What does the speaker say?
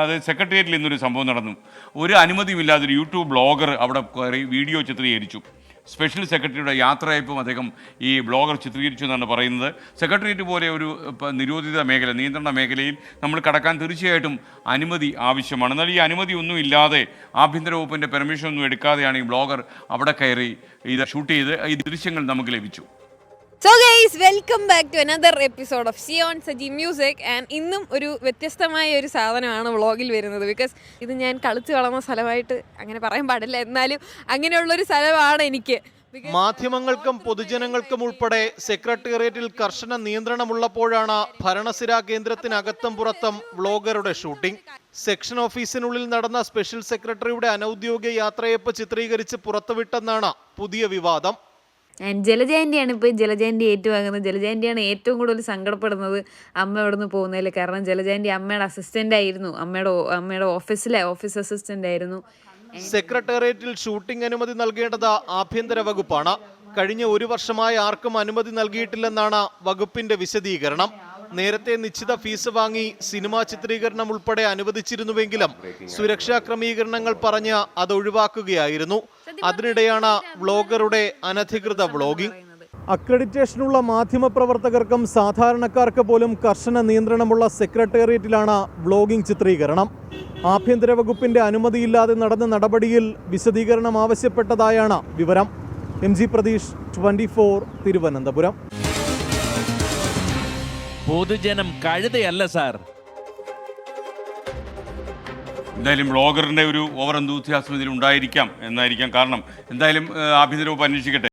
അത് സെക്രട്ടേറിയറ്റിൽ ഇന്നൊരു സംഭവം നടന്നു. ഒരു അനുമതിയുമില്ലാതെ ഒരു യൂട്യൂബ് ബ്ലോഗർ അവിടെ കയറി വീഡിയോ ചിത്രീകരിച്ചു. സ്പെഷ്യൽ സെക്രട്ടറിയുടെ യാത്രയയപ്പും അദ്ദേഹം ഈ ബ്ലോഗർ ചിത്രീകരിച്ചു എന്നാണ് പറയുന്നത്. സെക്രട്ടേറിയറ്റ് പോലെ ഒരു നിരോധിത മേഖല, നിയന്ത്രണ മേഖലയിൽ നമ്മൾ കടക്കാൻ തീർച്ചയായിട്ടും അനുമതി ആവശ്യമാണ്. എന്നാൽ ഈ അനുമതി ഒന്നും ഇല്ലാതെ ആഭ്യന്തര വകുപ്പിൻ്റെ പെർമിഷൻ ഒന്നും എടുക്കാതെയാണ് ഈ ബ്ലോഗർ അവിടെ കയറി ഇത് ഷൂട്ട് ചെയ്ത് ഈ ദൃശ്യങ്ങൾ നമുക്ക് ലഭിച്ചു. So guys, welcome back to another episode of Sion Saji Music and ഇന്നും ഒരു വ്യത്യസ്തമായ ഒരു സാധനമാണ് വ്ളോഗിൽ വരുന്നത്. ബിക്കോസ് ഇത് ഞാൻ കളിച്ച് വളർന്ന സ്ഥലമായിട്ട് അങ്ങനെ പറയാൻ പാടില്ല, എന്നാലും അങ്ങനെയുള്ളൊരു സ്ഥലമാണ് എനിക്ക്. മാധ്യമങ്ങൾക്കും പൊതുജനങ്ങൾക്കും ഉൾപ്പെടെ സെക്രട്ടേറിയറ്റിൽ കർശന നിയന്ത്രണമുള്ളപ്പോഴാണ് ഭരണസിരാ കേന്ദ്രത്തിനകത്തും പുറത്തും വ്ളോഗറുടെ ഷൂട്ടിംഗ്. സെക്ഷൻ ഓഫീസിനുള്ളിൽ നടന്ന സ്പെഷ്യൽ സെക്രട്ടറിയുടെ അനൌദ്യോഗിക യാത്രയപ്പ് ചിത്രീകരിച്ച് പുറത്തുവിട്ടെന്നാണ് പുതിയ വിവാദം. ജലജയന്തിയാണ് ഇപ്പോൾ ജലജയന്തി ഏറ്റുവാങ്ങുന്നത്. ജലജയന്തിയാണ് ഏറ്റവും കൂടുതൽ സങ്കടപ്പെടുന്നത് അമ്മ ഇവിടെ നിന്ന് പോകുന്നതിൽ. കാരണം ജലജയന്തി അമ്മയുടെ അസിസ്റ്റന്റ് ആയിരുന്നു, അമ്മയുടെ ഓഫീസ് അസിസ്റ്റന്റ് ആയിരുന്നു. സെക്രട്ടേറിയറ്റിൽ ഷൂട്ടിംഗ് അനുമതി നൽകേണ്ടത് ആഭ്യന്തര വകുപ്പാണ്. കഴിഞ്ഞ ഒരു വർഷമായി ആർക്കും അനുമതി നൽകിയിട്ടില്ലെന്നാണ് വകുപ്പിന്റെ വിശദീകരണം. നേരത്തെ നിശ്ചിത ഫീസ് വാങ്ങി സിനിമാ ചിത്രീകരണം ഉൾപ്പെടെ അനുവദിച്ചിരുന്നുവെങ്കിലും സുരക്ഷാ ക്രമീകരണങ്ങൾ പറഞ്ഞ് അത് ഒഴിവാക്കുകയായിരുന്നു. അതിനിടെയാണ് വ്ളോഗറുടെ അനധികൃത വ്ളോഗിംഗ്. അക്രഡിറ്റേഷനുള്ള മാധ്യമപ്രവർത്തകർക്കും സാധാരണക്കാർക്ക് പോലും കർശന നിയന്ത്രണമുള്ള സെക്രട്ടേറിയറ്റിലാണ് വ്ളോഗിംഗ് ചിത്രീകരണം. ആഭ്യന്തര വകുപ്പിന്റെ അനുമതിയില്ലാതെ നടന്ന നടപടിയിൽ വിശദീകരണം ആവശ്യപ്പെട്ടതായാണ് വിവരം. MG പ്രതീഷ്, 24, തിരുവനന്തപുരം. പൊതുജനം കഴുതയല്ല സാർ. എന്തായാലും ബ്ലോഗറിൻ്റെ ഒരു ഓവർ എന്തൂസിയാസം ഇതിൽ ഉണ്ടായിരിക്കാം എന്നായിരിക്കാം. കാരണം എന്തായാലും ആഭ്യന്തര വകുപ്പ് അന്വേഷിക്കട്ടെ.